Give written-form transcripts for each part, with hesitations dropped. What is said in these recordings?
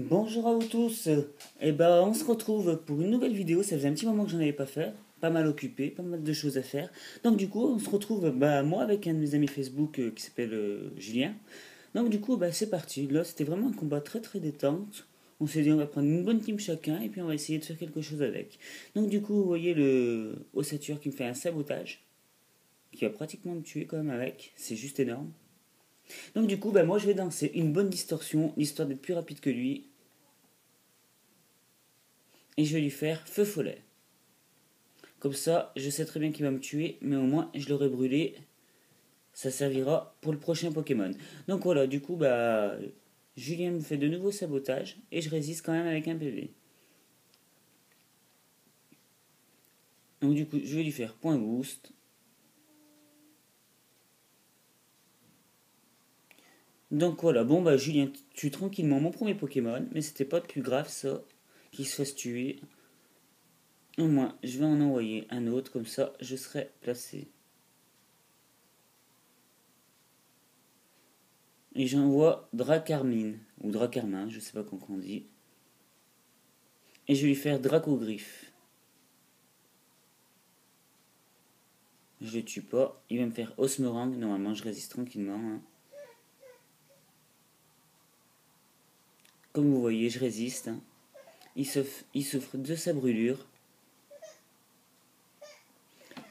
Bonjour à vous tous, et ben on se retrouve pour une nouvelle vidéo. Ça faisait un petit moment que j'en avais pas fait, pas mal occupé, pas mal de choses à faire. Donc du coup on se retrouve moi avec un de mes amis Facebook qui s'appelle Julien. Donc du coup c'est parti, là c'était vraiment un combat très très détente. On s'est dit on va prendre une bonne team chacun et puis on va essayer de faire quelque chose avec. Donc du coup vous voyez le ossature qui me fait un sabotage, qui va pratiquement me tuer quand même avec, c'est juste énorme. Donc du coup moi je vais danser une bonne distorsion, histoire d'être plus rapide que lui. Et je vais lui faire feu follet. Comme ça, je sais très bien qu'il va me tuer, mais au moins je l'aurai brûlé. Ça servira pour le prochain Pokémon. Donc voilà, du coup, Julien me fait de nouveaux sabotages et je résiste quand même avec un PV. Donc du coup, je vais lui faire point boost. Donc voilà, Julien tue tranquillement mon premier Pokémon, mais c'était pas le plus grave ça, qu'il se fasse tuer. Au moins, je vais en envoyer un autre, comme ça je serai placé. Et j'envoie Dracarmine, ou Dracarmin, je sais pas comment on dit. Et je vais lui faire Dracogriffe. Je le tue pas. Il va me faire Osmorang. Normalement, je résiste tranquillement. Hein. Comme vous voyez, je résiste. Hein. Il souffre de sa brûlure.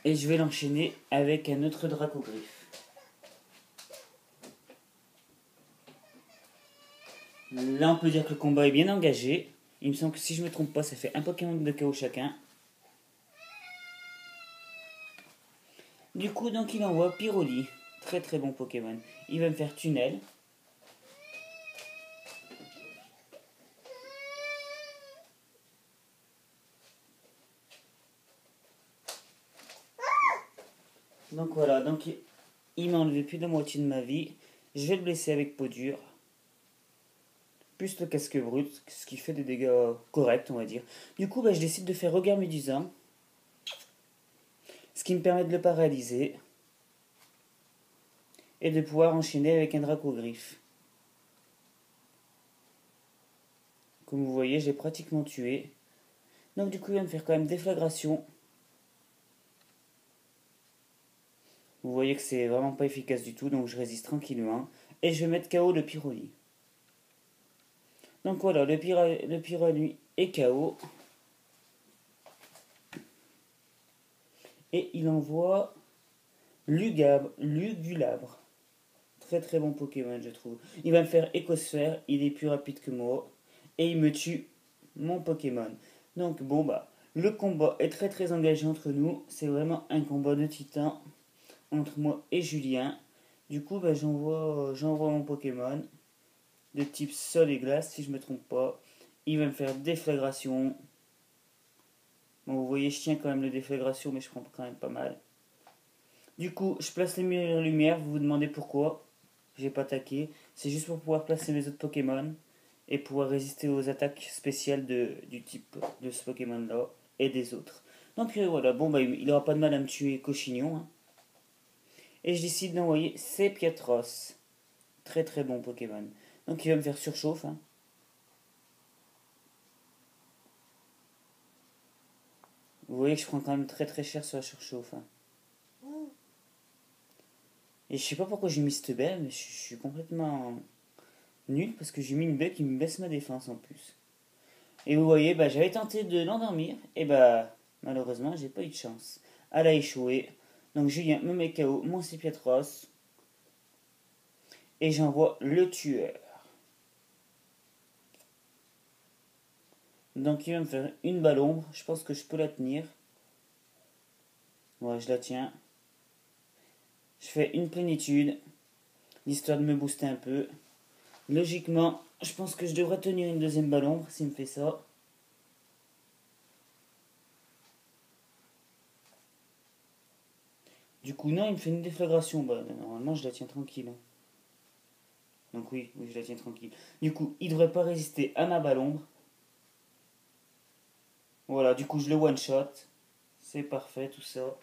Et je vais l'enchaîner avec un autre Dracogriffe. Là, on peut dire que le combat est bien engagé. Il me semble que si je me trompe pas, ça fait un Pokémon de KO chacun. Du coup, donc il envoie Pyroli. Très très bon Pokémon. Il va me faire Tunnel. Donc voilà, il m'a enlevé plus de la moitié de ma vie. Je vais le blesser avec peau dure. Plus le casque brut, ce qui fait des dégâts corrects, on va dire. Du coup, je décide de faire regard médusant, ce qui me permet de le paralyser et de pouvoir enchaîner avec un Dracogriffe. Comme vous voyez, j'ai pratiquement tué. Donc du coup, il va me faire quand même déflagration. Vous voyez que c'est vraiment pas efficace du tout, donc je résiste tranquillement. Et je vais mettre KO le Pyroli. Donc voilà, le Pyroli est KO. Et il envoie Lugulabre. Très très bon Pokémon, je trouve. Il va me faire Écosphère, il est plus rapide que moi. Et il me tue mon Pokémon. Donc le combat est très très engagé entre nous. C'est vraiment un combat de titans entre moi et Julien. Du coup, j'envoie mon Pokémon de type sol et glace, si je me trompe pas. Il va me faire déflagration. Bon, vous voyez, je tiens quand même la déflagration, mais je prends quand même pas mal. Du coup, je place les murs en lumière. Vous vous demandez pourquoi j'ai pas attaqué. C'est juste pour pouvoir placer mes autres Pokémon et pouvoir résister aux attaques spéciales du type de ce Pokémon là et des autres. Donc voilà, il n'aura pas de mal à me tuer Cochignon. Hein. Et je décide d'envoyer Sepiatros. Très très bon Pokémon. Donc il va me faire surchauffe. Hein. Vous voyez que je prends quand même très très cher sur la surchauffe. Hein. Et je sais pas pourquoi j'ai mis cette belle, mais je suis complètement nul parce que j'ai mis une baie qui me baisse ma défense en plus. Et vous voyez, j'avais tenté de l'endormir, et malheureusement, j'ai pas eu de chance. Elle a échoué. Donc Julien me met KO, mon Pietros, et j'envoie le tueur. Donc il va me faire une balle ombre, je pense que je peux la tenir. Ouais, je la tiens. Je fais une plénitude, l'histoire de me booster un peu. Logiquement, je pense que je devrais tenir une deuxième balle ombre s'il me fait ça. Du coup, non, il me fait une déflagration. Normalement, je la tiens tranquille. Donc oui, je la tiens tranquille. Du coup, il devrait pas résister à ma balle ombre. Voilà, du coup, je le one-shot. C'est parfait, tout ça.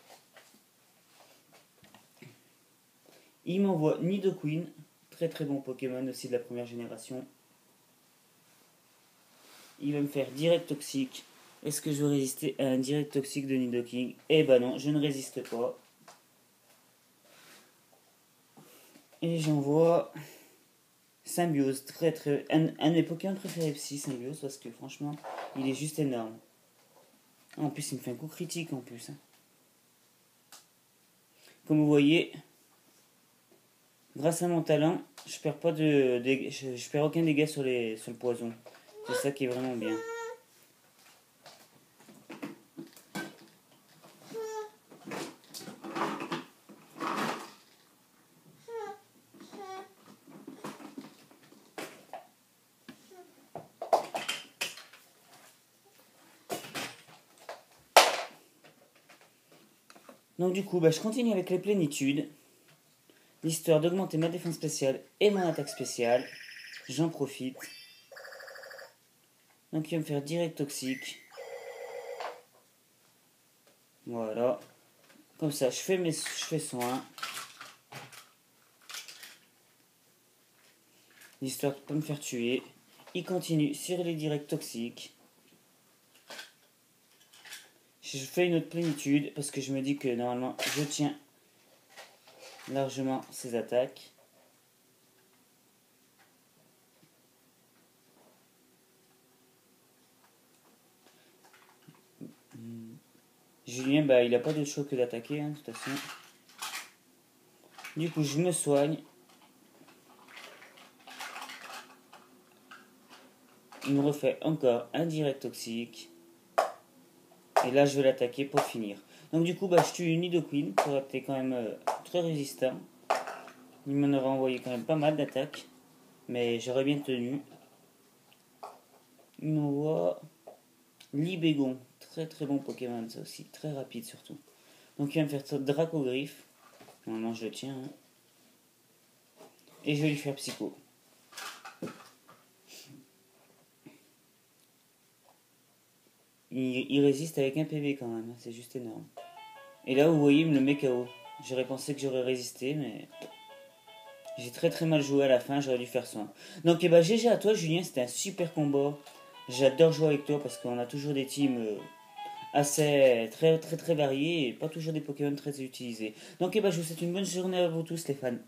Il m'envoie Nidoqueen. Très très bon Pokémon aussi de la première génération. Il va me faire direct toxique. Est-ce que je vais résister à un direct toxique de Nidoking? Eh ben non, je ne résiste pas. Et j'envoie Symbiose, un de mes Pokémon préférés Psy, Symbiose, parce que franchement, il est juste énorme. En plus, il me fait un coup critique en plus. Comme vous voyez, grâce à mon talent, je perds pas je perds aucun dégât sur le poison. C'est ça qui est vraiment bien. Donc du coup, je continue avec les plénitudes. L'histoire d'augmenter ma défense spéciale et mon attaque spéciale. J'en profite. Donc il va me faire direct toxique. Voilà. Comme ça, je fais soin. L'histoire de ne pas me faire tuer. Il continue sur les directs toxiques. Je fais une autre plénitude parce que je me dis que normalement je tiens largement ses attaques. Julien, il n'a pas de choix que d'attaquer, de toute façon. Du coup, je me soigne. Il me refait encore un direct toxique. Et là, je vais l'attaquer pour finir. Donc du coup, je tue Nidoqueen, qui aurait été quand même très résistant. Il m'en aurait envoyé quand même pas mal d'attaques. Mais j'aurais bien tenu. Il m'envoie Libégon. Très très bon Pokémon, ça aussi. Très rapide surtout. Donc il va me faire ça Dracogriffe. Normalement, je le tiens. Et je vais lui faire Psycho. Il résiste avec un PV quand même. C'est juste énorme. Et là, vous voyez, il me le met KO. J'aurais pensé que j'aurais résisté, mais j'ai très très mal joué à la fin, j'aurais dû faire soin. Donc, GG à toi, Julien, c'était un super combat. J'adore jouer avec toi parce qu'on a toujours des teams assez très très très variés et pas toujours des Pokémon très utilisés. Donc, je vous souhaite une bonne journée à vous tous, les fans.